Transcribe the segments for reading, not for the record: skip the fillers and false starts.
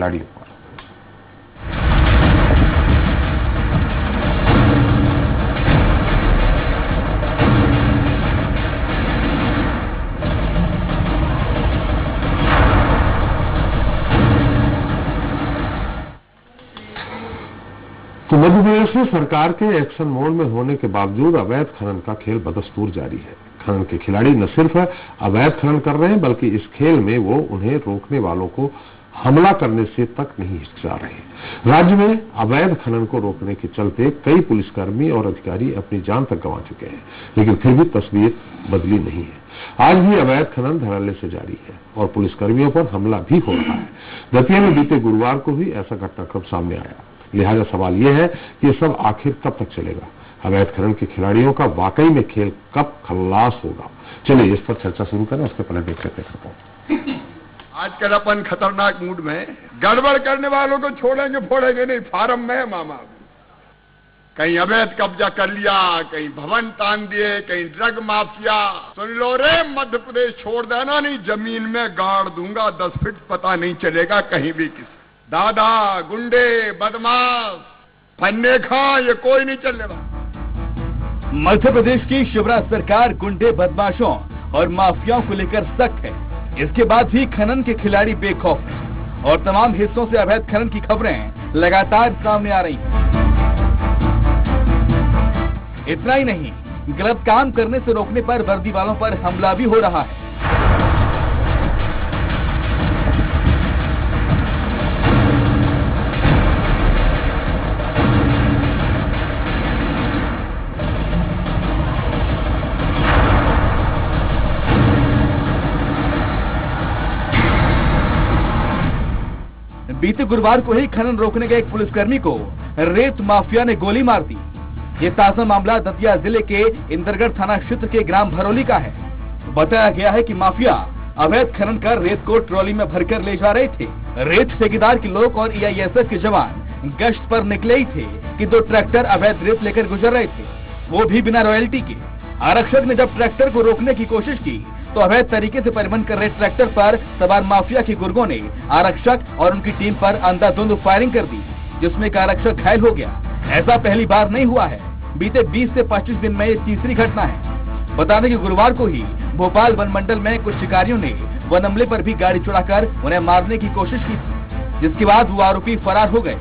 खिलाड़ियों पर। तो मध्य प्रदेश में सरकार के एक्शन मोड में होने के बावजूद अवैध खनन का खेल बदस्तूर जारी है। खनन के खिलाड़ी न सिर्फ अवैध खनन कर रहे हैं, बल्कि इस खेल में वो उन्हें रोकने वालों को हमला करने से तक नहीं हिचकिचा रहे। राज्य में अवैध खनन को रोकने के चलते कई पुलिसकर्मी और अधिकारी अपनी जान तक गंवा चुके हैं, लेकिन फिर भी तस्वीर बदली नहीं है। आज भी अवैध खनन धड़ल्ले से जारी है और पुलिसकर्मियों पर हमला भी हो रहा है। दतिया में बीते गुरुवार को भी ऐसा घटनाक्रम सामने आया। लिहाजा सवाल यह है कि ये सब आखिर कब तक चलेगा? अवैध खनन के खिलाड़ियों का वाकई में खेल कब खल्लास होगा? चलिए इस पर चर्चा शुरू करें, उसके पहले देख लेते हैं। आजकल अपन खतरनाक मूड में, गड़बड़ करने वालों को छोड़ेंगे फोड़ेंगे नहीं, फार्म में मामा। कहीं अवैध कब्जा कर लिया, कहीं भवन तान दिए, कहीं ड्रग माफिया। सुन लो रे, मध्य प्रदेश छोड़ देना, नहीं जमीन में गाड़ दूंगा 10 फीट, पता नहीं चलेगा कहीं भी किसी। दादा, गुंडे, बदमाश, फन्ने खां, ये कोई नहीं चलने वाला। मध्य प्रदेश की शिवराज सरकार गुंडे, बदमाशों और माफियाओं को लेकर सख्त है। इसके बाद भी खनन के खिलाड़ी बेखौफ हैं और तमाम हिस्सों से अवैध खनन की खबरें लगातार सामने आ रही हैं। इतना ही नहीं, गलत काम करने से रोकने पर वर्दी वालों पर हमला भी हो रहा है। बीते गुरुवार को ही खनन रोकने गए एक पुलिसकर्मी को रेत माफिया ने गोली मार दी। ये ताजा मामला दतिया जिले के इंदरगढ़ थाना क्षेत्र के ग्राम भरोली का है। बताया गया है कि माफिया अवैध खनन कर रेत को ट्रॉली में भरकर ले जा रहे थे। रेत ठेकेदार के लोग और EISF के जवान गश्त पर निकले ही थे कि 2 ट्रैक्टर अवैध रेत लेकर गुजर रहे थे, वो भी बिना रॉयल्टी के। आरक्षक ने जब ट्रैक्टर को रोकने की कोशिश की तो अवैध तरीके से परिवहन कर रहे ट्रैक्टर पर सवार माफिया के गुर्गों ने आरक्षक और उनकी टीम पर अंधाधुंध फायरिंग कर दी, जिसमें एक आरक्षक घायल हो गया। ऐसा पहली बार नहीं हुआ है। बीते 20 से 25 दिन में ये तीसरी घटना है। बता दें कि गुरुवार को ही भोपाल वन मंडल में कुछ शिकारियों ने वन अमले पर भी गाड़ी चढ़ाकर उन्हें मारने की कोशिश की थी, जिसके बाद वो आरोपी फरार हो गए।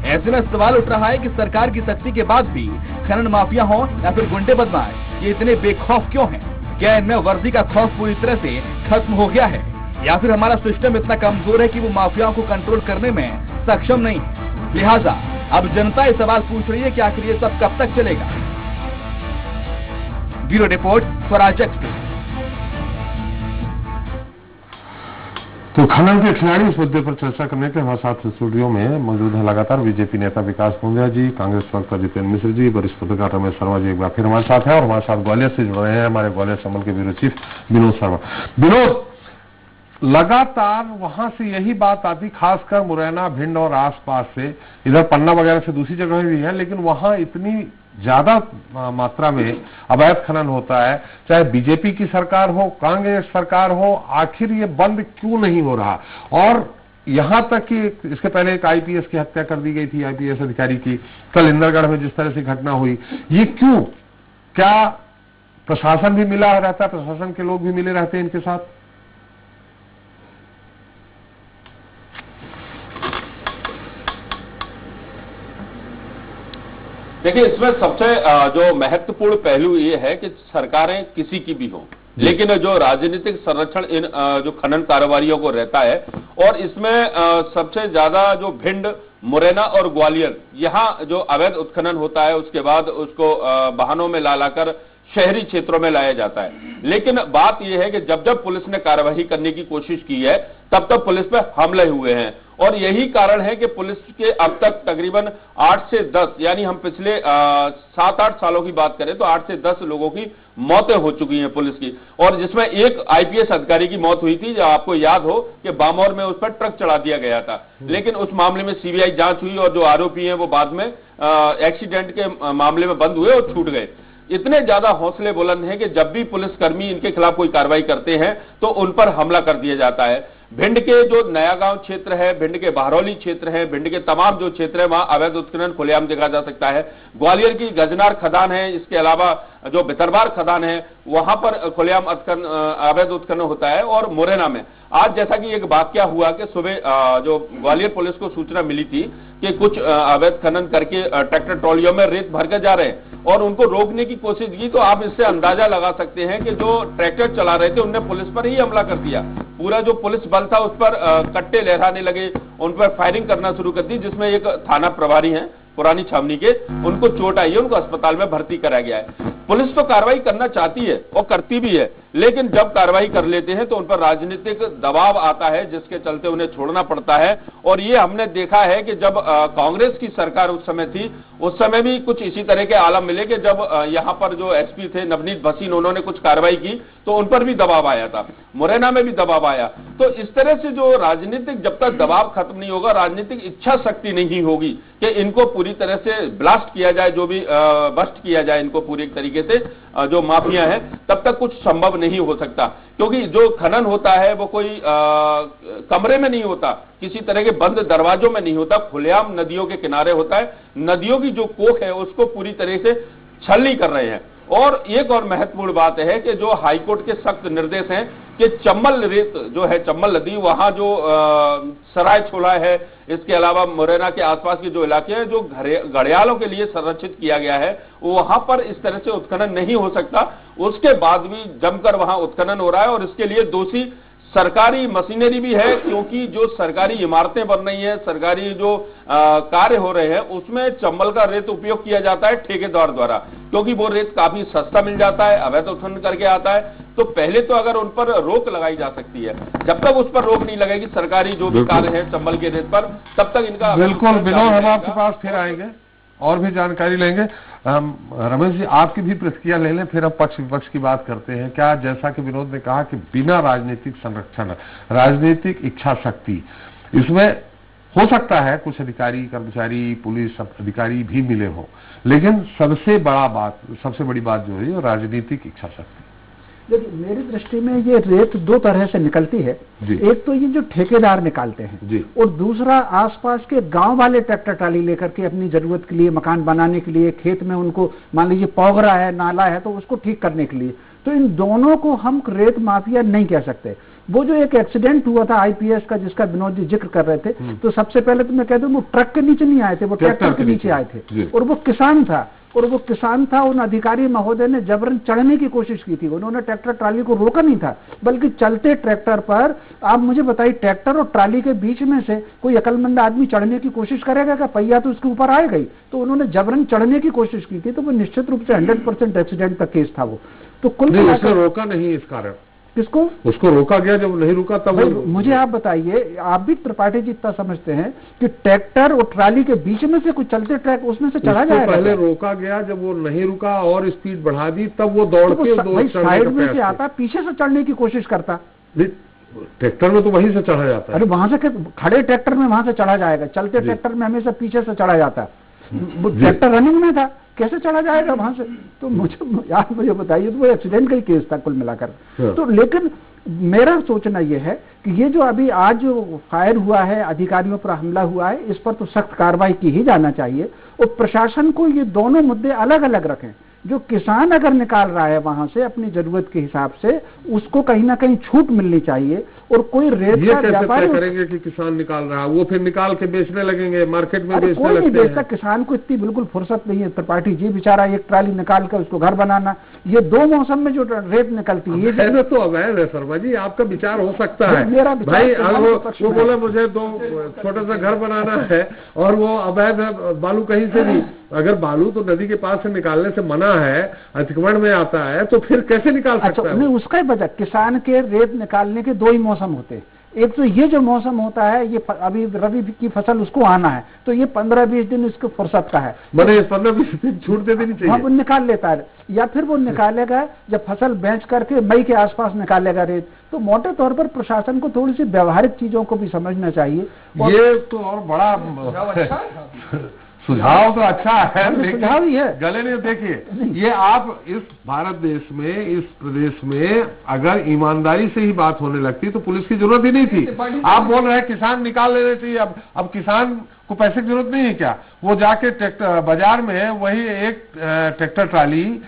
ऐसे में सवाल उठ रहा है कि सरकार की सख्ती के बाद भी खनन माफिया हो या फिर गुंडे बदमाश, ये इतने बेखौफ क्यों हैं? क्या इनमें वर्दी का खौफ पूरी तरह से खत्म हो गया है, या फिर हमारा सिस्टम इतना कमजोर है कि वो माफियाओं को कंट्रोल करने में सक्षम नहीं है? लिहाजा अब जनता ये सवाल पूछ रही है कि आखिर ये सब कब तक चलेगा। Bureau report, Swaraj express. तो खनन के खिलाड़ी इस मुद्दे पर चर्चा करने के हमारे साथ स्टूडियो में मौजूद है लगातार बीजेपी नेता विकास मुंडिया जी, कांग्रेस प्रवक्ता जितेंद्र मिश्र जी, वरिष्ठ पत्रकार रमेश शर्मा जी एक बार फिर हमारे साथ हैं और हमारे साथ ग्वालियर से जुड़ रहे हैं हमारे ग्वालियर संभल के ब्यूरो चीफ विनोद शर्मा। विनोद, लगातार वहां से यही बात आती, खासकर मुरैना, भिंड और आसपास से, इधर पन्ना वगैरह से दूसरी जगह भी है, लेकिन वहां इतनी ज्यादा मात्रा में अवैध खनन होता है, चाहे बीजेपी की सरकार हो, कांग्रेस सरकार हो, आखिर ये बंद क्यों नहीं हो रहा? और यहां तक कि इसके पहले एक IPS की हत्या कर दी गई थी, IPS अधिकारी की, कल इंदरगढ़ में जिस तरह से घटना हुई, ये क्यों? क्या प्रशासन भी मिला रहता है, प्रशासन के लोग भी मिले रहते हैं इनके साथ? देखिए, इसमें सबसे जो महत्वपूर्ण पहलू ये है कि सरकारें किसी की भी हो, लेकिन जो राजनीतिक संरक्षण इन जो खनन कारोबारियों को रहता है, और इसमें सबसे ज्यादा जो भिंड, मुरैना और ग्वालियर, यहाँ जो अवैध उत्खनन होता है उसके बाद उसको वाहनों में ला लाकर शहरी क्षेत्रों में लाया जाता है। लेकिन बात यह है कि जब जब पुलिस ने कार्रवाई करने की कोशिश की है, तब तब पुलिस पे हमले हुए हैं, और यही कारण है कि पुलिस के अब तक तकरीबन 8 से 10, यानी हम पिछले 7-8 सालों की बात करें तो 8 से 10 लोगों की मौतें हो चुकी हैं पुलिस की, और जिसमें एक IPS अधिकारी की मौत हुई थी, जो आपको याद हो कि बामौर में उस पर ट्रक चढ़ा दिया गया था। लेकिन उस मामले में CBI जांच हुई और जो आरोपी हैं वो बाद में एक्सीडेंट के मामले में बंद हुए और छूट गए। इतने ज्यादा हौसले बुलंद हैं कि जब भी पुलिसकर्मी इनके खिलाफ कोई कार्रवाई करते हैं तो उन पर हमला कर दिया जाता है। भिंड के जो नया गांव क्षेत्र है, भिंड के बहरौली क्षेत्र है, भिंड के तमाम जो क्षेत्र है वहां अवैध उत्खनन खुलेआम देखा जा सकता है। ग्वालियर की गजनार खदान है, इसके अलावा जो भितरवार खदान है वहां पर खुलेआम अवैध उत्खनन होता है। और मुरैना में आज जैसा कि एक वाकया हुआ कि सुबह जो ग्वालियर पुलिस को सूचना मिली थी कि कुछ अवैध खनन करके ट्रैक्टर ट्रॉलियों में रेत भरकर जा रहे हैं और उनको रोकने की कोशिश की, तो आप इससे अंदाजा लगा सकते हैं कि जो ट्रैक्टर चला रहे थे उनने पुलिस पर ही हमला कर दिया। पूरा जो पुलिस बल था उस पर कट्टे लहराने लगे, उन पर फायरिंग करना शुरू कर दी, जिसमें एक थाना प्रभारी हैं पुरानी छावनी के, उनको चोट आई है, उनको अस्पताल में भर्ती कराया गया है। पुलिस तो कार्रवाई करना चाहती है और करती भी है, लेकिन जब कार्रवाई कर लेते हैं तो उन पर राजनीतिक दबाव आता है जिसके चलते उन्हें छोड़ना पड़ता है। और ये हमने देखा है कि जब कांग्रेस की सरकार उस समय थी, उस समय भी कुछ इसी तरह के आलम मिले कि जब यहां पर जो एसपी थे नवनीत भसीन, उन्होंने कुछ कार्रवाई की तो उन पर भी दबाव आया था, मुरैना में भी दबाव आया। तो इस तरह से जो राजनीतिक, जब तक दबाव खत्म नहीं होगा, राजनीतिक इच्छा शक्ति नहीं होगी कि इनको पूरी तरह से ब्लास्ट किया जाए, जो भी बस्ट किया जाए इनको पूरी तरीके से, जो माफिया है, तब तक कुछ संभव नहीं हो सकता। क्योंकि जो खनन होता है वो कोई कमरे में नहीं होता, किसी तरह के बंद दरवाजों में नहीं होता, खुलेआम नदियों के किनारे होता है। नदियों की जो कोख है उसको पूरी तरह से छलनी कर रहे हैं। और एक और महत्वपूर्ण बात है कि जो हाईकोर्ट के सख्त निर्देश हैं कि चंबल रेत जो है, चंबल नदी, वहां जो सराय छोला है, इसके अलावा मुरैना के आसपास के जो इलाके हैं जो घड़ियालों के लिए संरक्षित किया गया है, वहां पर इस तरह से उत्खनन नहीं हो सकता। उसके बाद भी जमकर वहां उत्खनन हो रहा है और इसके लिए दोषी सरकारी मशीनरी भी है, क्योंकि जो सरकारी इमारतें बन रही हैं, सरकारी जो कार्य हो रहे हैं, उसमें चंबल का रेत उपयोग किया जाता है ठेकेदार द्वारा, क्योंकि वो रेत काफी सस्ता मिल जाता है, अवैध उत्खनन करके आता है। तो पहले तो अगर उन पर रोक लगाई जा सकती है, जब तक उस पर रोक नहीं लगेगी सरकारी जो भी कार्य है चंबल के रेत पर, तब तक इनका बिल्कुल। विनोद, हम आपके पास फिर आएंगे और भी जानकारी लेंगे। रमेश जी, आपकी भी प्रतिक्रिया ले लें, फिर अब पक्ष विपक्ष की बात करते हैं। क्या, जैसा कि विनोद ने कहा कि बिना राजनीतिक संरक्षण, राजनीतिक इच्छा शक्ति, इसमें हो सकता है कुछ अधिकारी, कर्मचारी, पुलिस अधिकारी भी मिले हों, लेकिन सबसे बड़ी बात जो है राजनीतिक इच्छा शक्ति। देखिए, मेरी दृष्टि में ये रेत दो तरह से निकलती है। एक तो ये जो ठेकेदार निकालते हैं, और दूसरा आसपास के गांव वाले ट्रैक्टर ट्राली लेकर के अपनी जरूरत के लिए, मकान बनाने के लिए, खेत में उनको मान लीजिए पौगरा है, नाला है, तो उसको ठीक करने के लिए। तो इन दोनों को हम रेत माफिया नहीं कह सकते। वो जो एक एक्सीडेंट हुआ था आईपीएस का, जिसका विनोद जी जिक्र कर रहे थे, तो सबसे पहले तो मैं कह दूं वो ट्रक के नीचे नहीं आए थे, वो ट्रैक्टर के नीचे आए थे, और वो किसान था। उन अधिकारी महोदय ने जबरन चढ़ने की कोशिश की थी, उन्होंने ट्रैक्टर ट्राली को रोका नहीं था, बल्कि चलते ट्रैक्टर पर, आप मुझे बताइए, ट्रैक्टर और ट्राली के बीच में से कोई अकलमंद आदमी चढ़ने की कोशिश करेगा क्या? पहिया तो उसके ऊपर आएगा ही। तो उन्होंने जबरन चढ़ने की कोशिश की थी, तो वो निश्चित रूप से 100% एक्सीडेंट का केस था वो। तो कुल मिलाकर रोका नहीं इस कारण। किसको? उसको रोका गया, जब नहीं रुका तब। मुझे आप बताइए, आप भी त्रिपाठी जी इतना समझते हैं कि ट्रैक्टर और ट्राली के बीच में से कुछ चलते ट्रैक उसमें से चला जाएगा? पहले रोका गया, जब वो नहीं रुका और स्पीड बढ़ा दी, तब वो दौड़ के साइड में से आता, पीछे से चढ़ने की कोशिश करता। ट्रैक्टर में तो वहीं से चढ़ा जाता है। अरे वहां से खड़े ट्रैक्टर में वहां से चढ़ा जाएगा, चलते ट्रैक्टर में हमेशा पीछे से चढ़ा जाता। ट्रैक्टर रनिंग में था, कैसे चढ़ा जाएगा वहां से? तो मुझे बताइए, तो वो एक्सीडेंट का ही केस था कुल मिलाकर। तो लेकिन मेरा सोचना यह है कि ये जो अभी आज जो फायर हुआ है, अधिकारियों पर हमला हुआ है, इस पर तो सख्त कार्रवाई की ही जाना चाहिए। और प्रशासन को ये दोनों मुद्दे अलग अलग रखें। जो किसान अगर निकाल रहा है वहां से अपनी जरूरत के हिसाब से, उसको कहीं ना कहीं छूट मिलनी चाहिए। और कोई रेत का व्यापारी करेंगे कि किसान निकाल रहा है, वो फिर निकाल के बेचने लगेंगे, मार्केट में बेचने कोई नहीं बेचता। हैं। किसान को इतनी बिल्कुल फुर्सत नहीं है त्रिपाठी जी, बेचारा एक ट्राली निकाल कर उसको घर बनाना। ये 2 मौसम में जो रेत निकलती है, ये तो अवैध है। शर्मा जी, आपका विचार हो सकता है, मेरा भाई। वो बोला मुझे 2 छोटा सा घर बनाना है और वो अवैध बालू कहीं से भी, अगर बालू तो नदी के पास से निकालने से मना है, अतिक्रमण में आता है, तो फिर कैसे निकाल सकता है? नहीं, उसका ही वजह, किसान के रेत निकालने के 2 ही मौसम होते हैं। एक तो ये जो मौसम होता है, ये अभी रबी की फसल उसको आना है, तो ये 15-20 दिन इसको फुर्सत का है, मैंने 15-20 दिन छूट दे देनी चाहिए। वो निकाल लेता है, या फिर वो निकालेगा जब फसल बेच करके मई के आसपास निकालेगा रेत। तो मोटे तौर पर प्रशासन को थोड़ी सी व्यवहारिक चीजों को भी समझना चाहिए। ये तो और बड़ा सुझाव तो अच्छा है, लेकिन सुझाव ही है। गले नहीं, देखिए ये आप इस भारत देश में, इस प्रदेश में अगर ईमानदारी से ही बात होने लगती तो पुलिस की जरूरत ही नहीं थी। आप बोल रहे हैं किसान निकाल लेने चाहिए, अब किसान को पैसे की जरूरत नहीं है क्या? वो जाके ट्रैक्टर बाजार में वही एक ट्रैक्टर ट्राली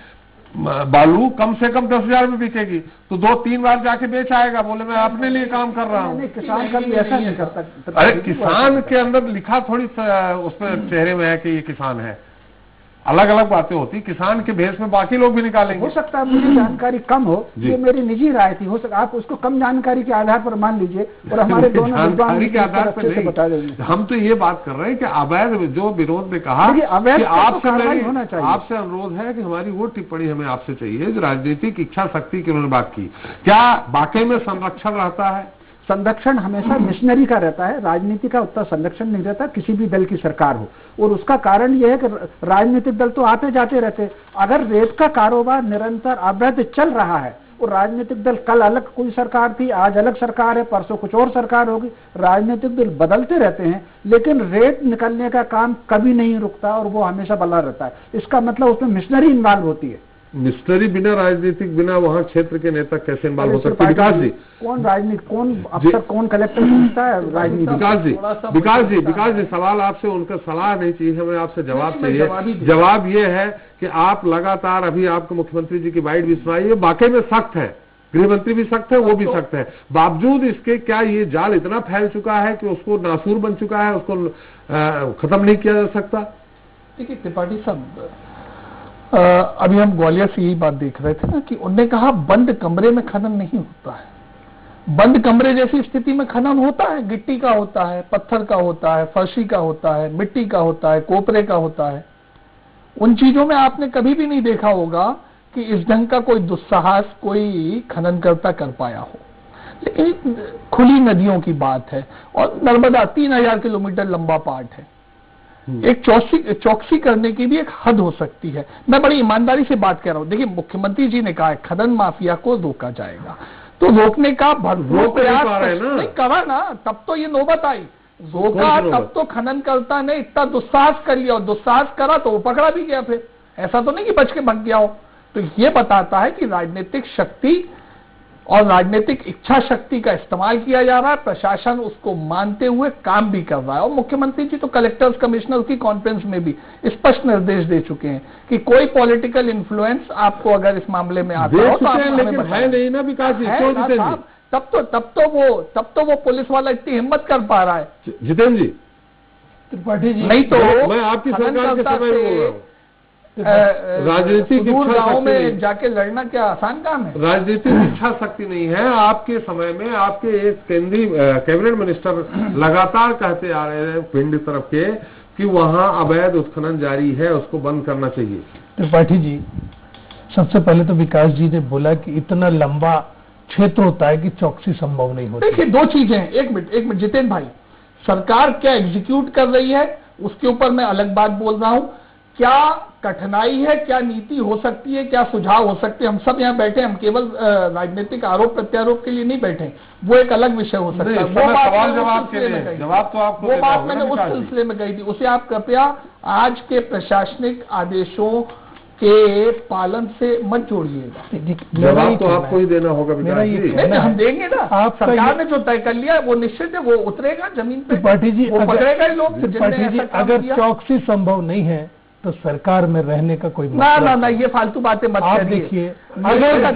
बालू कम से कम 10,000 में बिकेगी, तो 2-3 बार जाके बेच आएगा, बोले मैं अपने लिए काम कर रहा हूँ। किसान कभी ऐसा नहीं करता। अरे किसान के अंदर लिखा थोड़ी उसमें चेहरे में है कि ये किसान है, अलग अलग बातें होती। किसान के भेष में बाकी लोग भी निकालेंगे। हो सकता है मुझे जानकारी कम हो, ये मेरी निजी राय थी, हो सकता आप उसको कम जानकारी के आधार पर मान लीजिए और हमारे दोनों जानकारी के आधार पर नहीं बता देंगे। हम तो ये बात कर रहे हैं कि अवैध, जो विरोध ने कहा कि आपसे अनुरोध है कि हमारी वो टिप्पणी हमें आपसे चाहिए जो राजनीतिक इच्छा शक्ति की उन्होंने बात की, क्या वाकई में संरक्षण रहता है? संरक्षण हमेशा मिशनरी का रहता है, राजनीति का उतना संरक्षण नहीं रहता, किसी भी दल की सरकार हो। और उसका कारण यह है कि राजनीतिक दल तो आते जाते रहते। अगर रेत का कारोबार निरंतर अवैध चल रहा है और राजनीतिक दल, कल अलग कोई सरकार थी, आज अलग सरकार है, परसों कुछ और सरकार होगी, राजनीतिक दल बदलते रहते हैं, लेकिन रेत निकलने का काम कभी नहीं रुकता और वो हमेशा बना रहता है। इसका मतलब उसमें मिशनरी इन्वॉल्व होती है। मिस्टरी बिना राजनीतिक, बिना वहाँ क्षेत्र के नेता कैसे इन्वॉल्व हो सकते? विकास जी, कौन राजनीति, कौन अफसर, कौन कलेक्टर पूछता है राजनीति? विकास जी सवाल आपसे, उनका सलाह नहीं चाहिए, हमें आपसे जवाब चाहिए। जवाब ये है कि आप लगातार, अभी आपको मुख्यमंत्री जी की बाइट भी सुनाई है, वाकई में सख्त है, गृह मंत्री भी सख्त है, वो भी सख्त है, बावजूद इसके क्या ये जाल इतना फैल चुका है कि उसको नासूर बन चुका है, उसको खत्म नहीं किया जा सकता? देखिए त्रिपाठी साहब, अभी हम ग्वालियर से यही बात देख रहे थे ना कि उन्होंने कहा बंद कमरे में खनन नहीं होता है। बंद कमरे जैसी स्थिति में खनन होता है, गिट्टी का होता है, पत्थर का होता है, फर्शी का होता है, मिट्टी का होता है, कोपरे का होता है। उन चीजों में आपने कभी भी नहीं देखा होगा कि इस ढंग का कोई दुस्साहस कोई खननकर्ता कर पाया हो। लेकिन खुली नदियों की बात है और नर्मदा 3000 किलोमीटर लंबा पार्ट है, एक चौकसी करने की भी एक हद हो सकती है। मैं बड़ी ईमानदारी से बात कर रहा हूं। देखिए मुख्यमंत्री जी ने कहा है खनन माफिया को रोका जाएगा, तो रोकने का भरपूर प्रयास नहीं करा ना, तब तो ये नौबत आई। रोका तब तो खननकर्ता ने इतना दुस्साहस कर लिया, और दुस्साहस करा तो वो पकड़ा भी गया। फिर ऐसा तो नहीं कि बच के भाग गया हो। तो ये बताता है कि राजनीतिक शक्ति और राजनीतिक इच्छा शक्ति का इस्तेमाल किया जा रहा है, प्रशासन उसको मानते हुए काम भी कर रहा है। और मुख्यमंत्री जी तो कलेक्टर्स कमिश्नर्स की कॉन्फ्रेंस में भी स्पष्ट निर्देश दे चुके हैं कि कोई पॉलिटिकल इन्फ्लुएंस आपको अगर इस मामले में आता हो तो आप लेकिन है नहीं ना विकास जी, तब तो वो पुलिस वाला इतनी हिम्मत कर पा रहा है। जितेंद्र जी, त्रिपाठी जी, नहीं तो मैं आपकी सरकार के समय में बोल रहा हूँ, राजनीतिक गांव में जाके लड़ना क्या आसान काम है? राजनीतिक इच्छा शक्ति नहीं है। आपके समय में आपके एक केंद्रीय कैबिनेट मिनिस्टर लगातार कहते आ रहे हैं पिंड तरफ के कि वहां अवैध उत्खनन जारी है, उसको बंद करना चाहिए। त्रिपाठी जी, सबसे पहले तो विकास जी ने बोला कि इतना लंबा क्षेत्र होता है कि चौकसी संभव नहीं होती। देखिए दो चीजें हैं, एक मिनट जितेंद्र भाई, सरकार क्या एग्जीक्यूट कर रही है उसके ऊपर मैं अलग बात बोल रहा हूं। क्या कठिनाई है, क्या नीति हो सकती है, क्या सुझाव हो सकते हैं, हम सब यहाँ बैठे, हम केवल राजनीतिक आरोप प्रत्यारोप के लिए नहीं बैठे, वो एक अलग विषय हो सकता है। वो बात मैंने उस सिलसिले में कही थी, उसे आप कृपया आज के प्रशासनिक आदेशों के पालन से मत जोड़िएगा। जवाब तो आपको ही देना होगा। नहीं, हम देंगे ना, आप सरकार ने जो तय कर लिया वो निश्चित है, वो उतरेगा जमीन पे, त्रिपाठी जी पकड़ेगा ही लोग। त्रिपाठी जी, अगर चौकसी संभव नहीं है तो सरकार में रहने का कोई ना, ये फालतू बातें मत देखिए। अगर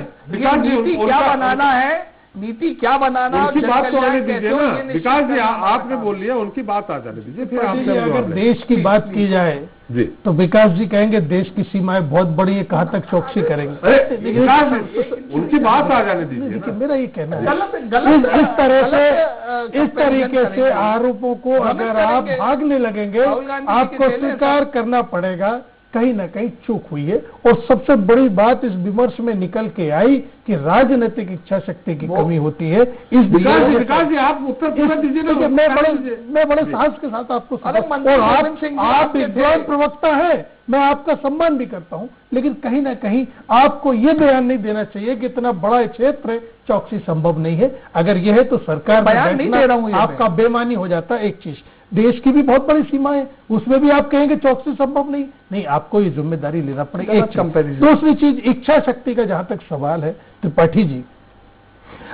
नीति क्या बनाना है, नीति क्या बनाना, उनकी बात तो आने दीजिए ना विकास जी, आपने बोल लिया, उनकी बात आ जाने दीजिए। फिर आपसे अगर देश की बात की जाए जी तो विकास जी कहेंगे देश की सीमाएं बहुत बड़ी है, कहां तक चौकसी करेंगे? अरे विकास उनकी बात आ जाने दीजिए। मेरा ये कहना है इस तरीके से आरोपों को अगर आप भागने लगेंगे, आपको स्वीकार करना पड़ेगा कहीं ना कहीं चूक हुई है। और सबसे बड़ी बात इस विमर्श में निकल के आई कि राजनीतिक इच्छा शक्ति की कमी होती है। इस विकास जी आप उत्तर पूरा दीजिए ना। मैं बड़े साहस के साथ आपको, और आप विद्वान प्रवक्ता है, मैं आपका सम्मान भी करता हूं, लेकिन कहीं ना कहीं आपको यह बयान नहीं देना चाहिए कि इतना बड़ा क्षेत्र है, चौकसी संभव नहीं है। अगर यह है तो सरकार बयान नहीं दे रहा हूं, आपका बेमानी हो जाता है। एक चीज, देश की भी बहुत बड़ी सीमा है, उसमें भी आप कहेंगे चौकसी संभव नहीं, आपको ये जिम्मेदारी लेना पड़ेगा। एक चीज। दूसरी चीज, इच्छा शक्ति का जहां तक सवाल है, त्रिपाठी जी,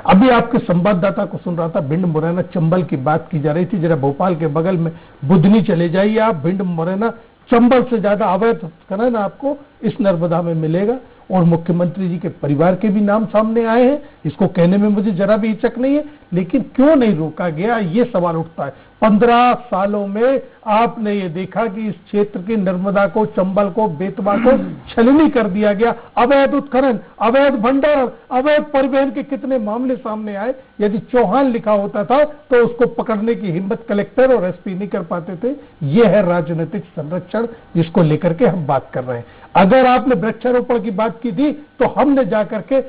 अभी आपके संवाददाता को सुन रहा था, भिंड मुरैना चंबल की बात की जा रही थी। जरा भोपाल के बगल में बुधनी चले जाइए आप, भिंड मुरैना चंबल से ज्यादा अवैध खनन आपको इस नर्मदा में मिलेगा। और मुख्यमंत्री जी के परिवार के भी नाम सामने आए हैं, इसको कहने में मुझे जरा भी हिचक नहीं है, लेकिन क्यों नहीं रोका गया, ये सवाल उठता है। 15 सालों में आपने ये देखा कि इस क्षेत्र की नर्मदा को, चंबल को, बेतवा को छलनी कर दिया गया। अवैध उत्खनन, अवैध भंडारण, अवैध परिवहन के कितने मामले सामने आए। यदि चौहान लिखा होता था तो उसको पकड़ने की हिम्मत कलेक्टर और एसपी नहीं कर पाते थे। यह है राजनीतिक संरक्षण, जिसको लेकर के हम बात कर रहे हैं। अगर आपने वृक्षारोपण की बात की थी तो हमने जाकर के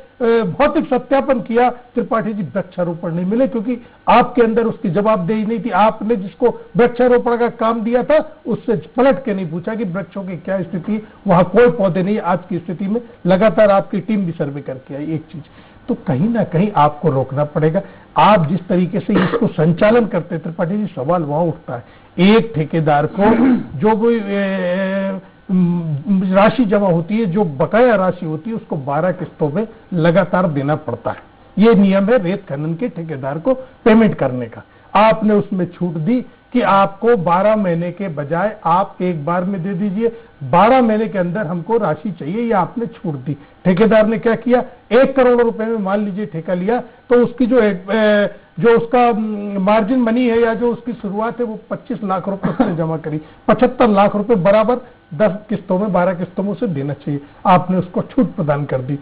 भौतिक सत्यापन किया, त्रिपाठी जी वृक्षारोपण नहीं मिले, क्योंकि आपके अंदर उसकी जवाबदेही नहीं थी। आपने जिसको वृक्षारोपण का काम दिया था उससे पलट के नहीं पूछा कि वृक्षों की क्या स्थिति, वहां कोई पौधे नहीं। आज की स्थिति में लगातार आपकी टीम भी सर्वे करके आई। एक चीज तो कहीं ना कहीं आपको रोकना पड़ेगा। आप जिस तरीके से इसको संचालन करते त्रिपाठी जी, सवाल वहां उठता है। एक ठेकेदार को जो कोई राशि जमा होती है, जो बकाया राशि होती है, उसको 12 किस्तों में लगातार देना पड़ता है। ये नियम है रेत खनन के ठेकेदार को पेमेंट करने का। आपने उसमें छूट दी कि आपको 12 महीने के बजाय आप एक बार में दे दीजिए, 12 महीने के अंदर हमको राशि चाहिए, ये आपने छूट दी। ठेकेदार ने क्या किया, 1 करोड़ रुपए में मान लीजिए ठेका लिया, तो उसकी जो उसका मार्जिन मनी है या जो उसकी शुरुआत है वो 25 लाख रुपए उसने जमा करी। 75 लाख रुपए बराबर 10 किस्तों में, 12 किस्तों में उसे देना चाहिए। आपने उसको छूट प्रदान कर दी।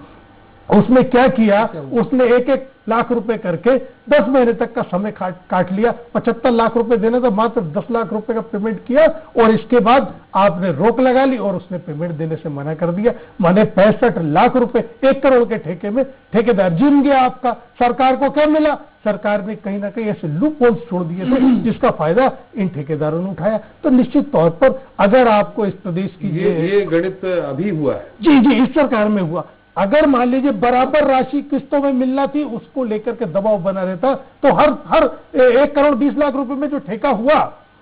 उसने क्या किया, उसने 1-1 लाख रुपए करके 10 महीने तक का समय काट लिया। 75 लाख रुपए देना था, मात्र 10 लाख रुपए का पेमेंट किया और इसके बाद आपने रोक लगा ली और उसने पेमेंट देने से मना कर दिया। माने 65 लाख रुपए 1 करोड़ के ठेके में ठेकेदार जिम गया आपका। सरकार को क्या मिला, सरकार ने कहीं ना कहीं ऐसे लूप होल्स छोड़ दिए थे जिसका फायदा इन ठेकेदारों ने उठाया। तो निश्चित तौर पर अगर आपको इस प्रदेश की ये गणित अभी हुआ है जी इस सरकार में हुआ, अगर मान लीजिए बराबर राशि किस्तों में मिलना थी, उसको लेकर के दबाव बना रहता, तो हर 1 करोड़ 20 लाख रुपए में जो ठेका हुआ,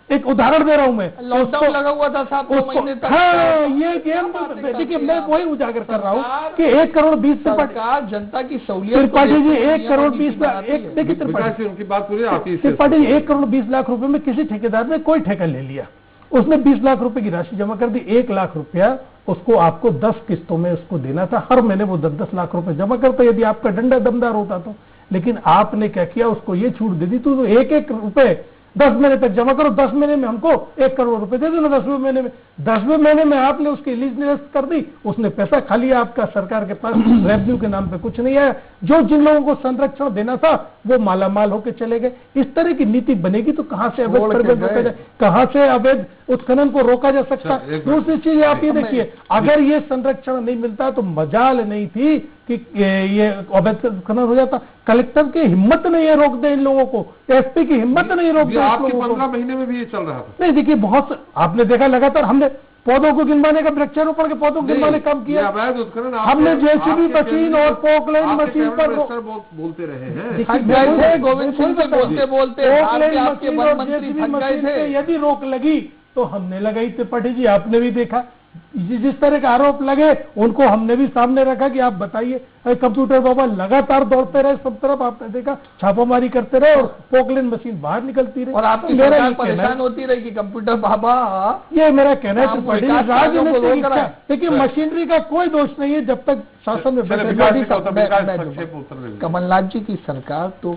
एक उदाहरण दे रहा हूं मैं, लॉकडाउन लगा हुआ था 7 महीने तक। हाँ, ये गेम देखिए, मैं वही उजागर कर रहा हूं कि 1 करोड़ 20 सरकार जनता की सहूलियत, त्रिपाठी जी 1 करोड़ 20 लाख, देखिए त्रिपाठी उनकी बात पूरी आती है। त्रिपाठी 1 करोड़ 20 लाख रुपए में किसी ठेकेदार ने कोई ठेका ले लिया, उसने 20 लाख रुपए की राशि जमा कर दी। 1 लाख रुपया उसको आपको 10 किस्तों में उसको देना था, हर महीने वो 10-10 लाख रुपए जमा करता यदि आपका डंडा दमदार होता तो। लेकिन आपने क्या किया, उसको ये छूट दे दी, तो 1-1 रुपए 10 महीने तक जमा करो, 10 महीने में हमको 1 करोड़ रुपए दे दो ना। 10वें महीने में, 10वें महीने में आपने उसकी लीज निरस्त कर दी, उसने पैसा खा लिया आपका, सरकार के पास रेवेन्यू के नाम पे कुछ नहीं आया। जो जिन लोगों को संरक्षण देना था वो मालामाल होकर चले गए। इस तरह की नीति बनेगी तो कहां से अवैध परिवहन रोका जाए, कहां से अवैध उत्खनन को रोका जा सकता। दूसरी चीज आप ये देखिए, अगर ये संरक्षण नहीं मिलता तो मजाल नहीं थी कि ये अवैध उत्खनन हो जाता। कलेक्टर की हिम्मत नहीं है रोक दे इन लोगों को, एसपी की हिम्मत नहीं रोक दे। आपके 15 महीने में भी ये चल रहा था। नहीं देखिए, बहुत आपने देखा लगातार हमने पौधों को गिनवाने का, वृक्षारोपण के पौधों को गिनवाने कम किया। हमने जेसीबी मशीन और पोकलैंड मशीन पर बोलते रहे हैं। गोविंद सिंह से बोलते बोलते आपके वन मंत्री थक गए थे। यदि रोक लगी तो हमने लगाई। त्रिपाठी जी आपने भी देखा, जिस तरह के आरोप लगे उनको हमने भी सामने रखा कि आप बताइए। कंप्यूटर बाबा लगातार दौड़ते रहे सब तरफ, आपने देखा छापामारी करते रहे और पोकलैंड मशीन बाहर निकलती रही और आपकी सरकार परेशान होती रही कि कंप्यूटर बाबा। ये मेरा कहना है राजनीतिक, देखिए मशीनरी का कोई दोष नहीं है जब तक शासन में। कमलनाथ जी की सरकार तो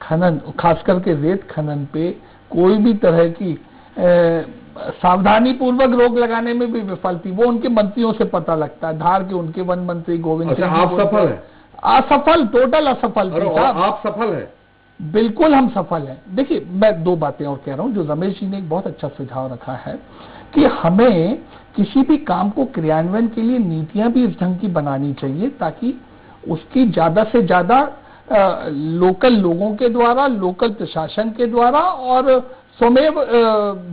खनन, खास करके रेत खनन पे कोई भी तरह की सावधानी पूर्वक रोक लगाने में भी विफल थी। वो उनके मंत्रियों से पता लगता है। धार के उनके वन मंत्री गोविंद सिंह, आप सफल है? असफल, टोटल असफल। आप सफल है? बिल्कुल हम सफल हैं। देखिए मैं 2 बातें और कह रहा हूं, जो रमेश जी ने एक बहुत अच्छा सुझाव रखा है कि हमें किसी भी काम को क्रियान्वयन के लिए नीतियां भी इस ढंग की बनानी चाहिए ताकि उसकी ज्यादा से ज्यादा लोकल लोगों के द्वारा, लोकल प्रशासन के द्वारा और स्वमेव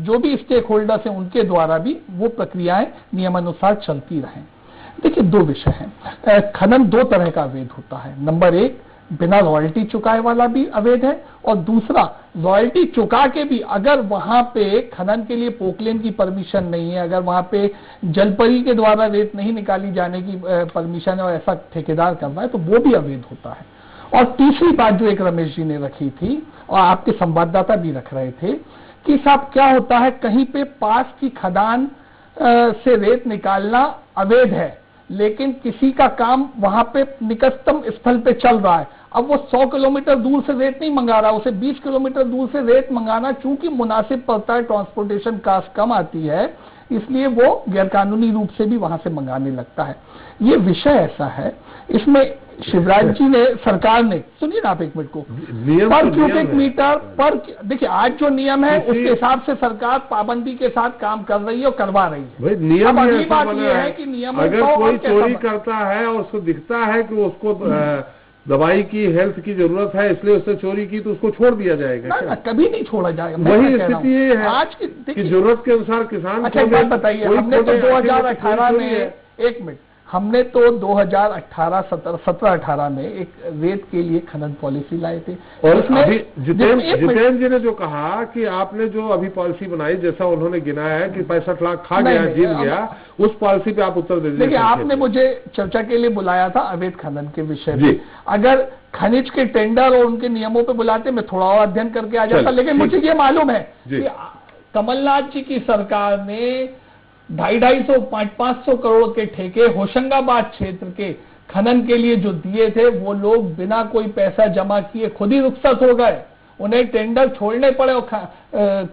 जो भी स्टेक होल्डर्स हैं उनके द्वारा भी वो प्रक्रियाएं नियमानुसार चलती रहें। देखिए, दो विषय हैं। खनन दो तरह का अवैध होता है। नंबर एक, बिना रॉयल्टी चुकाए वाला भी अवैध है, और दूसरा रॉयल्टी चुका के भी अगर वहां पे खनन के लिए पोकलेन की परमिशन नहीं है, अगर वहां पे जलपरी के द्वारा रेत नहीं निकाली जाने की परमिशन है और ऐसा ठेकेदार कर रहा है, तो वो भी अवैध होता है। और तीसरी बात जो एक रमेश जी ने रखी थी और आपके संवाददाता भी रख रहे थे कि साहब क्या होता है, कहीं पे पास की खदान से रेत निकालना अवैध है, लेकिन किसी का काम वहां पे निकटतम स्थल पे चल रहा है। अब वो 100 किलोमीटर दूर से रेत नहीं मंगा रहा, उसे 20 किलोमीटर दूर से रेत मंगाना चूंकि मुनासिब पड़ता है, ट्रांसपोर्टेशन कास्ट कम आती है, इसलिए वो गैरकानूनी रूप से भी वहां से मंगाने लगता है। ये विषय ऐसा है, इसमें शिवराज जी ने, सरकार ने, सुनिए ना आप एक मिनट को, पर क्यूबिक मीटर पर, देखिए आज जो नियम है उसके हिसाब से सरकार पाबंदी के साथ काम कर रही है और करवा रही है। भाई नियम अगली बात यह है कि नियम अगर कोई चोरी करता है और उसको दिखता है कि उसको दवाई की, हेल्थ की जरूरत है, इसलिए उसने चोरी की, तो उसको छोड़ दिया जाएगा? ना, कभी नहीं छोड़ा जाएगा। वही स्थिति ये है आज की जरूरत के अनुसार किसान। अच्छा, एक बात बताइए, हमने तो 2018 में, एक मिनट, हमने तो 2017-18 में एक रेत के लिए खनन पॉलिसी लाए थे। और अभी जितेंद्र जी ने जो कहा कि आपने जो अभी पॉलिसी बनाई, जैसा उन्होंने गिनाया है कि 65 लाख खा गया, जीत गया, उस पॉलिसी पे आप उत्तर दे दीजिए। देखिए, आपने मुझे चर्चा के लिए बुलाया था अवैध खनन के विषय में। अगर खनिज के टेंडर और उनके नियमों पे बुलाते, मैं थोड़ा और अध्ययन करके आ जाता, लेकिन मुझे ये मालूम है कि कमलनाथ जी की सरकार ने 250-500 करोड़ के ठेके होशंगाबाद क्षेत्र के खनन के लिए जो दिए थे, वो लोग बिना कोई पैसा जमा किए खुद ही रुखसत हो गए, उन्हें टेंडर छोड़ने पड़े। और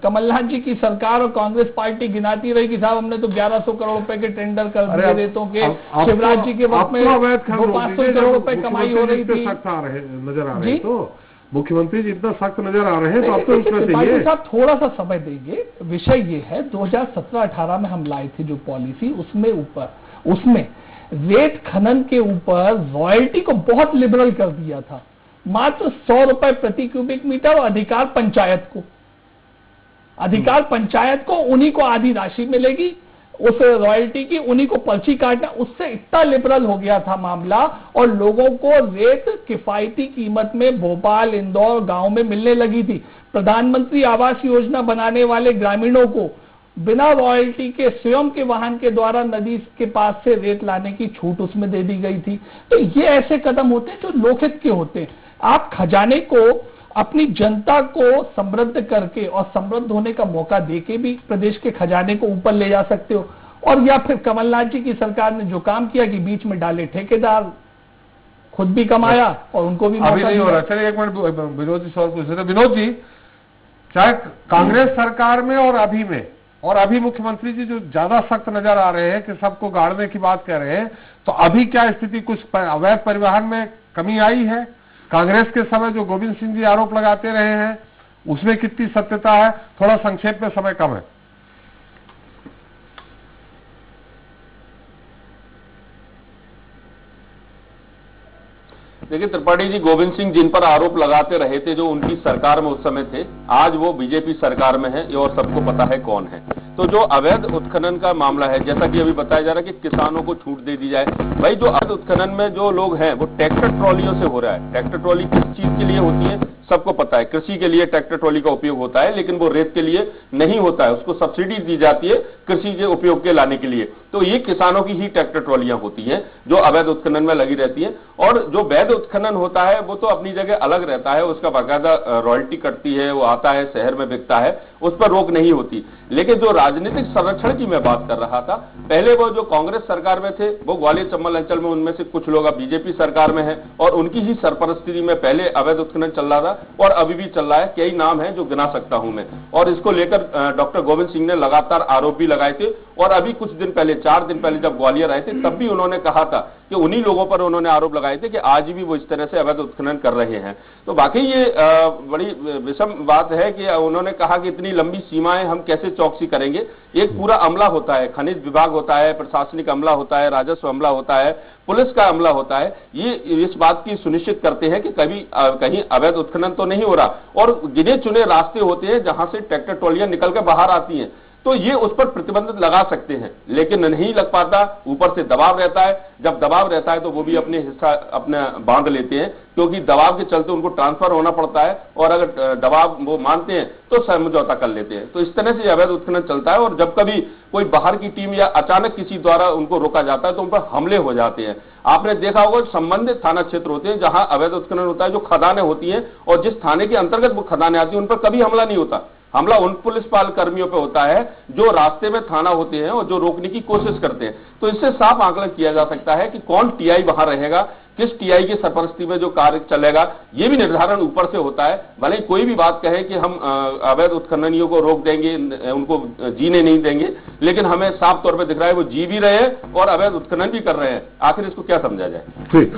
कमलनाथ जी की सरकार और कांग्रेस पार्टी गिनाती रही कि साहब हमने तो 1100 करोड़ रुपए के टेंडर कर दिए रेतों के। शिवराज जी के वक्त में 500 करोड़ रुपए कमाई हो रही थी। नजर आ रहे तो मुख्यमंत्री जी इतना सख्त नजर आ रहे हैं, तो अब तो उसमें चाहिए साहब थोड़ा सा समय देंगे। विषय ये है, 2017-18 में हम लाए थे जो पॉलिसी, उसमें रेत खनन के ऊपर रॉयल्टी को बहुत लिबरल कर दिया था, मात्र 100 रुपए प्रति क्यूबिक मीटर, और अधिकार पंचायत को उन्हीं को आधी राशि मिलेगी उस रॉयल्टी की, उन्हीं को पर्ची काटना। उससे इतना लिबरल हो गया था मामला, और लोगों को रेत किफायती कीमत में भोपाल, इंदौर गांव में मिलने लगी थी। प्रधानमंत्री आवास योजना बनाने वाले ग्रामीणों को बिना रॉयल्टी के स्वयं के वाहन के द्वारा नदी के पास से रेत लाने की छूट उसमें दे दी गई थी। तो ये ऐसे कदम होते हैं जो लोकहित के होते हैं। आप खजाने को, अपनी जनता को समृद्ध करके और समृद्ध होने का मौका देके भी प्रदेश के खजाने को ऊपर ले जा सकते हो, और या फिर कमलनाथ जी की सरकार ने जो काम किया कि बीच में डाले ठेकेदार, खुद भी कमाया और उनको भी अभी नहीं हो रहा। चलिए एक मिनट, विनोद जी सवाल पूछ रहे थे। विनोद जी, चाहे कांग्रेस सरकार में और अभी में, और अभी मुख्यमंत्री जी जो ज्यादा सख्त नजर आ रहे हैं कि सबको गाड़ने की बात कह रहे हैं, तो अभी क्या स्थिति, कुछ अवैध परिवहन में कमी आई है? कांग्रेस के समय जो गोविंद सिंह जी आरोप लगाते रहे हैं, उसमें कितनी सत्यता है? थोड़ा संक्षेप में, समय कम है। देखिए त्रिपाठी जी, गोविंद सिंह जिन पर आरोप लगाते रहे थे, जो उनकी सरकार में उस समय थे, आज वो बीजेपी सरकार में है, ये और सबको पता है कौन है। तो जो अवैध उत्खनन का मामला है, जैसा कि अभी बताया जा रहा है कि किसानों को छूट दे दी जाए, भाई जो अवैध उत्खनन में जो लोग हैं वो ट्रैक्टर ट्रॉलियों से हो रहा है। ट्रैक्टर ट्रॉली किस चीज के लिए होती है सबको पता है, कृषि के लिए ट्रैक्टर ट्रॉली का उपयोग होता है, लेकिन वो रेत के लिए नहीं होता है, उसको सब्सिडी दी जाती है कृषि के उपयोग के लाने के लिए। तो ये किसानों की ही ट्रैक्टर ट्रॉलियां होती हैं जो अवैध उत्खनन में लगी रहती है। और जो वैध उत्खनन होता है वो तो अपनी जगह अलग रहता है, उसका बाकायदा रॉयल्टी कटती है, वो आता है शहर में बिकता है, उस पर रोक नहीं होती। लेकिन जो राजनीतिक संरक्षण की मैं बात कर रहा था, पहले वो जो कांग्रेस सरकार में थे, वो ग्वालियर चंबल अंचल में उनमें से कुछ लोग अब बीजेपी सरकार में है, और उनकी ही सरपरस्ती में पहले अवैध उत्खनन चल रहा था और अभी भी चल रहा है। कई नाम है जो गिना सकता हूं मैं, और इसको लेकर डॉक्टर गोविंद सिंह ने लगातार आरोप भी लगाए थे। और अभी कुछ दिन पहले, 4 दिन पहले जब ग्वालियर आए थे, तब भी उन्होंने कहा था कि उन्हीं लोगों पर उन्होंने आरोप लगाए थे कि आज भी वो इस तरह से अवैध उत्खनन कर रहे हैं। तो वाकई ये बड़ी विषम बात है कि उन्होंने कहा कि इतनी लंबी सीमाएं हम कैसे चौकसी करेंगे। एक पूरा अमला होता है, खनिज विभाग होता है, प्रशासनिक अमला होता है, राजस्व अमला होता है, पुलिस का अमला होता है। ये इस बात की सुनिश्चित करते हैं कि कभी कहीं अवैध उत्खनन तो नहीं हो रहा, और गिने चुने रास्ते होते हैं जहां से ट्रैक्टर ट्रॉलियां निकल कर बाहर आती हैं, तो ये उस पर प्रतिबंध लगा सकते हैं, लेकिन नहीं लग पाता। ऊपर से दबाव रहता है, जब दबाव रहता है तो वो भी अपने हिस्सा अपने बांध लेते हैं, क्योंकि दबाव के चलते उनको ट्रांसफर होना पड़ता है, और अगर दबाव वो मानते हैं तो समझौता कर लेते हैं। तो इस तरह से अवैध उत्खनन चलता है, और जब कभी कोई बाहर की टीम या अचानक किसी द्वारा उनको रोका जाता है तो उन पर हमले हो जाते हैं। आपने देखा होगा संबंधित थाना क्षेत्र होते हैं जहां अवैध उत्खनन होता है, जो खदानें होती हैं, और जिस थाने के अंतर्गत वो खदानें आती हैं उन पर कभी हमला नहीं होता। हमला उन पुलिस पाल कर्मियों पे होता है जो रास्ते में थाना होते हैं और जो रोकने की कोशिश करते हैं। तो इससे साफ आकलन किया जा सकता है कि कौन टीआई वहां रहेगा, किस टीआई की सरपरस्ती में जो कार्य चलेगा, ये भी निर्धारण ऊपर से होता है। भले ही कोई भी बात कहे कि हम अवैध उत्खननियों को रोक देंगे, उनको जीने नहीं देंगे, लेकिन हमें साफ तौर पर दिख रहा है वो जी भी रहे हैं और अवैध उत्खनन भी कर रहे हैं। आखिर इसको क्या समझा जाए? ठीक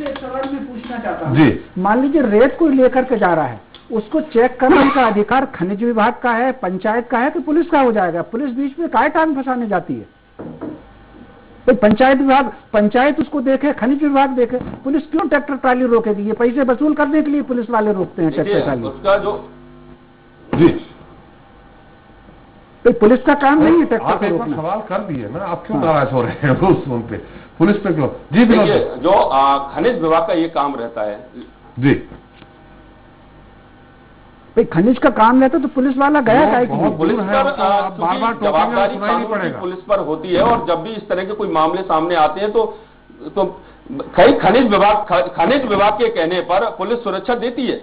एक सवाल मैं पूछना चाहता हूँ जी। मान लीजिए रेत को लेकर के जा रहा है, उसको चेक करने का अधिकार खनिज विभाग का है, पंचायत का है, तो पुलिस का हो जाएगा? पुलिस बीच में काहे टांग फंसाने जाती है? तो पंचायत उसको देखे, खनिज विभाग देखे, पुलिस क्यों ट्रैक्टर ट्राली रोकेगी? ये पैसे वसूल करने के लिए पुलिस वाले रोकते हैं ट्रैक्टर ट्राली। उसका जो जी, तो पुलिस का काम नहीं है ट्रैक्टर आप को एक बार रोकना। सवाल कर दिए ना, आप क्यों नाराज हो रहे हैं उस फोन पे? पुलिस पे क्यों? जी बिल्कुल, देखिए, जो खनिज विभाग का ये काम रहता है जी, भाई खनिज का काम रहता तो पुलिस वाला गया काहे के लिए? पुलिस है, पर तो आप बार-बार क्योंकि टोकेंगे, जवाबदारी सुनाई नहीं कानून की पड़ेगा। पुलिस पर होती है, और जब भी इस तरह के कोई मामले सामने आते हैं तो खनिज विभाग के कहने पर पुलिस सुरक्षा देती है।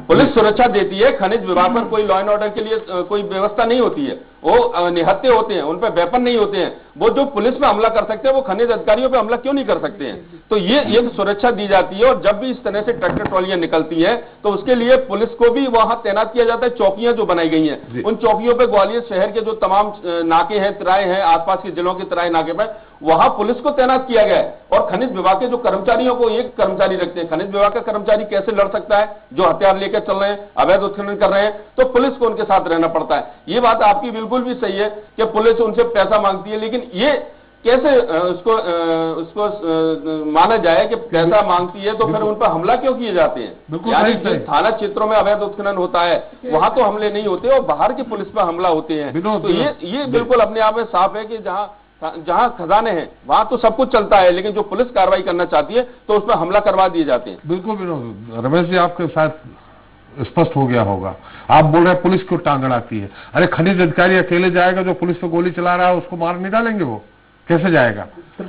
पुलिस सुरक्षा देती है, खनिज विभाग पर कोई लॉ एंड ऑर्डर के लिए कोई व्यवस्था नहीं होती है। वो निहत्थे होते हैं, उन पर वेपन नहीं होते हैं। वो जो पुलिस पे हमला कर सकते हैं वो खनिज अधिकारियों पे हमला क्यों नहीं कर सकते हैं? तो ये सुरक्षा दी जाती है, और जब भी इस तरह से ट्रैक्टर ट्रॉलियां निकलती हैं तो उसके लिए पुलिस को भी वहां तैनात किया जाता है। चौकियां जो बनाई गई हैं, उन चौकियों पे ग्वालियर शहर के जो तमाम नाके हैं, तिराए हैं, आसपास के जिलों के तिराए नाके पर, वहां पुलिस को तैनात किया गया है। और खनिज विभाग के जो कर्मचारियों को एक कर्मचारी रखते हैं। खनिज विभाग का कर्मचारी कैसे लड़ सकता है जो हथियार लेकर चल रहे हैं, अवैध उत्खनन कर रहे हैं? तो पुलिस को उनके साथ रहना पड़ता है। ये बात आपकी बिल्कुल भी सही है कि पुलिस उनसे पैसा मांगती है, लेकिन ये कैसे उसको माना जाए कि पैसा मांगती है तो फिर उन पर हमला क्यों किए जाते हैं? यानी जिन थाना क्षेत्रों में अवैध उत्खनन होता है वहां तो हमले नहीं होते, और बाहर की पुलिस पर हमला होते हैं। तो ये बिल्कुल अपने आप में साफ है कि जहां खजाने हैं वहां तो सब कुछ चलता है, लेकिन जो पुलिस कार्रवाई करना चाहती है तो उस पर हमला करवा दिए जाते हैं। बिल्कुल विनोद, रमेश जी आपके साथ स्पष्ट हो गया होगा। आप बोल रहे हैं पुलिस क्यों टांग अड़ाती है? अरे खनिज अधिकारी अकेले जाएगा जो पुलिस पे गोली चला रहा है उसको मार नहीं डालेंगे? वो कैसे जाएगा?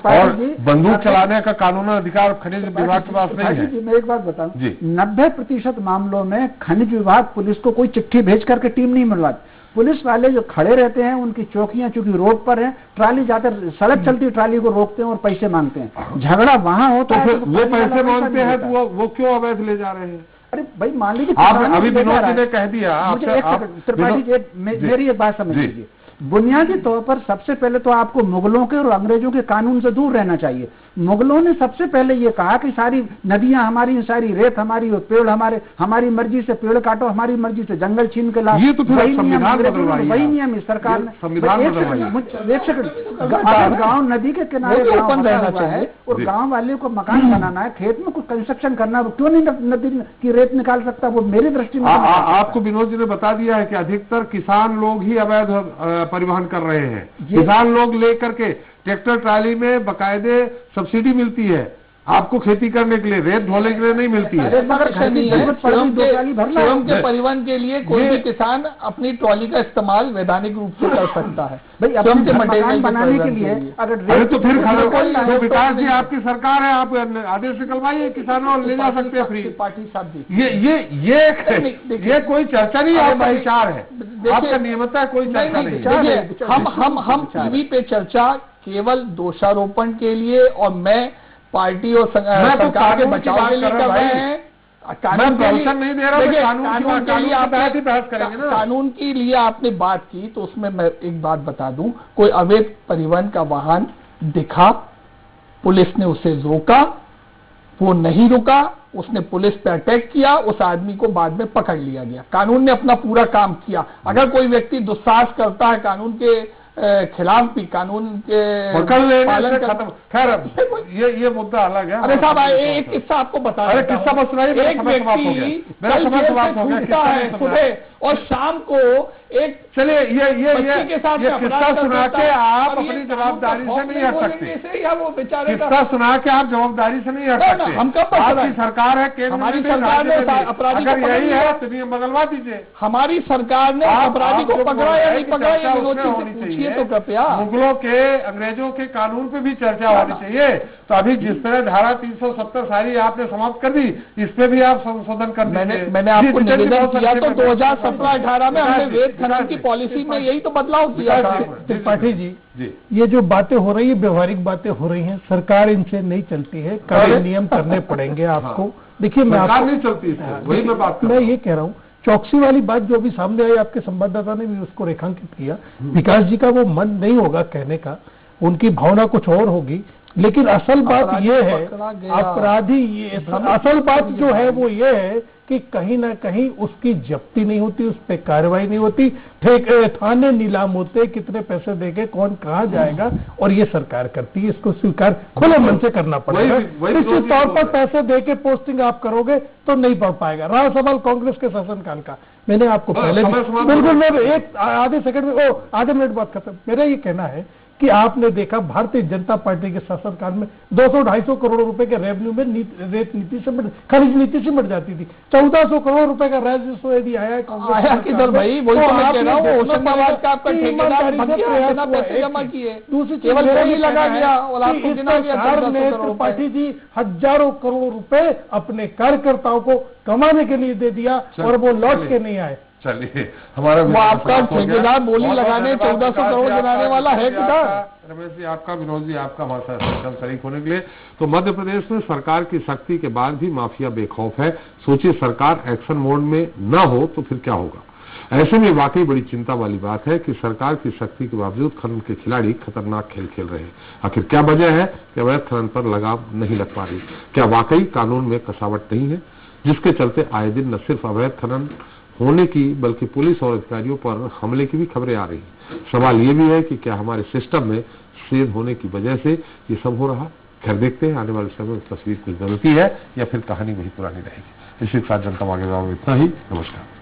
और बंदूक चलाने का कानूनी अधिकार खनिज विभाग के पास नहीं है। मैं एक बात बताऊं, 90% मामलों में खनिज विभाग पुलिस को कोई चिट्ठी भेज करके टीम नहीं मिलवाती। पुलिस वाले जो खड़े रहते हैं, उनकी चौकियां चूंकि रोड पर है, ट्राली जाकर सड़क चलती ट्राली को रोकते हैं और पैसे मांगते हैं। झगड़ा वहां होता है तो वो पैसे मांगते हैं तो वो क्यों अवैध ले जा रहे हैं? अरे भाई मान लीजिए आप अभी विनोद जी ने कह दिया। त्रिपाठी जी मेरी एक बात समझ लीजिए। बुनियादी तौर पर सबसे पहले तो आपको मुगलों के और अंग्रेजों के कानून से दूर रहना चाहिए। मुगलों ने सबसे पहले ये कहा कि सारी नदियां हमारी, सारी रेत हमारी, पेड़ हमारे, हमारी मर्जी से पेड़ काटो, हमारी मर्जी से जंगल छीन के लाओ। ये तो फिर संविधान बदलवाइए। वही नियम इस सरकार ने संविधान गाँव नदी के किनारे ओपन रहना चाहिए, और गाँव वाले को मकान बनाना है, खेत में कुछ कंस्ट्रक्शन करना है, क्यों नहीं नदी की रेत निकाल सकता? वो मेरी दृष्टि में आपको विनोद जी ने बता दिया है कि अधिकतर किसान लोग ही अवैध परिवहन कर रहे हैं। किसान लोग लेकर के ट्रैक्टर ट्राली में बकायदे सब्सिडी मिलती है, आपको खेती करने के लिए, रेत धोने के लिए नहीं मिलती है। स्वयं के परिवहन के लिए कोई भी किसान अपनी ट्रॉली का इस्तेमाल वैधानिक रूप से कर सकता है स्वयं के मटेरियल बनाने के लिए। अरे तो फिर तो विकास जी आपकी सरकार है, आप आदेश निकलवाइए, किसानों ले जा सकते हैं फ्री। पार्टी साहब ये कोई चर्चा नहीं, आपका विचार है, आपका नियमता कोई चर्चा नहीं। हम टीवी पे चर्चा केवल दोषारोपण के लिए, और मैं पार्टी और सरकार के बचाव के लिए कर रहे हैं। कानून नहीं दे रहा, कानून के लिए आप बहस करेंगे ना। कानून के लिए आपने बात की तो उसमें मैं एक बात बता दूं, कोई अवैध परिवहन का वाहन दिखा, पुलिस ने उसे रोका, वो नहीं रुका, उसने पुलिस पे अटैक किया, उस आदमी को बाद में पकड़ लिया गया। कानून ने अपना पूरा काम किया। अगर कोई व्यक्ति दुस्साहस करता है कानून के खिलाफ भी, कानून के पालन खत्म, खैर ये मुद्दा अलग है। अरे साहब एक किस्सा आपको बता, अरे किस्सा बस सुनाइए, एक व्यक्ति छूटता है सुबह और शाम को एक, चलिए ये के साथ किस्सा सुना के आप अपनी जवाबदारी से नहीं हट सकते, या वो बेचारे किस्सा सुना के आप जवाबदारी से नहीं हट सकते। हम कब आपकी सरकार है, केंद्र हमारी में सरकार ने अपराधी को अगर यही है तो नियम बदलवा दीजिए। हमारी सरकार ने अपराधी को पकड़ा या नहीं पकड़ा, ये होनी चाहिए। तो कृपया मुगलों के, अंग्रेजों के कानून पे भी चर्चा होनी चाहिए। तो अभी जिस तरह धारा 370 सारी आपने समाप्त कर दी, इस पे भी आप संशोधन कर दीजिए। मैंने आपको निवेदन किया तो 2017-18 में हमने वेद खनन की पॉलिसी में यही तो बदलाव किया था। त्रिपाठी जी, ये जो बातें हो रही है, व्यवहारिक बातें हो रही हैं, सरकार इनसे नहीं चलती है, कड़े नियम करने पड़ेंगे आपको। देखिए मैं नहीं चलती, वही मैं बात मैं ये कह रहा हूँ, चौकसी वाली बात जो अभी सामने आई, आपके संवाददाता ने भी उसको रेखांकित किया। विकास जी का वो मन नहीं होगा कहने का, उनकी भावना कुछ और होगी, लेकिन असल बात ये है, अपराधी ये असल बात जो है वो ये है कि कहीं ना कहीं उसकी जब्ती नहीं होती, उस पर कार्रवाई नहीं होती, थाने नीलाम होते, कितने पैसे देके कौन कहाँ जाएगा, और ये सरकार करती है। इसको स्वीकार खुले मन से करना पड़ेगा। निश्चित तौर पर पैसे देके पोस्टिंग आप करोगे तो नहीं पढ़ पाएगा। रहा सवाल कांग्रेस के शासनकाल का, मैंने आपको पहले बिल्कुल, मैं एक आधे सेकंड में आधे मिनट बाद खत्म। मेरा ये कहना है कि आपने देखा भारतीय जनता पार्टी के शासनकाल में 200-250 करोड़ रुपए के रेवेन्यू में रेत नीति से खनिज नीति से बढ़ जाती थी। 1400 करोड़ रुपए का राजस्व यदि आया किधर भाई, वही तो मैं कह रहा हूं, होशंगाबाद का आपका ठेकेदार बिना पैसे जमा किए, दूसरी केवल बोली लगा दिया और आपको गिना गया। त्रिपाठी जी हजारों करोड़ रुपए अपने कार्यकर्ताओं को कमाने के लिए दे दिया और वो लौट के नहीं आए। चलिए, हमारा आपका ठेकेदार बोली लगाने 1400 करोड़ बनाने वाला है किधर? रमेश जी आपका, विनोद जी आपका हमारे शरीक होने के लिए। तो मध्य प्रदेश में सरकार की सख्ती के बाद भी माफिया बेखौफ है। सोचिए सरकार एक्शन मोड में न हो तो फिर क्या होगा। ऐसे में वाकई बड़ी चिंता वाली बात है कि सरकार की सख्ती के बावजूद खनन के खिलाड़ी खतरनाक खेल खेल रहे हैं। आखिर क्या वजह है कि अवैध खनन पर लगाम नहीं लग पा रही? क्या वाकई कानून में कसावट नहीं है, जिसके चलते आए दिन न सिर्फ अवैध खनन होने की बल्कि पुलिस और अधिकारियों पर हमले की भी खबरें आ रही हैं? सवाल ये भी है कि क्या हमारे सिस्टम में छेद होने की वजह से ये सब हो रहा? खैर देखते हैं आने वाले समय में तस्वीर कुछ बदलती है या फिर कहानी वही पुरानी रहेगी। इसी के साथ जनता आगे इतना ही। नमस्कार।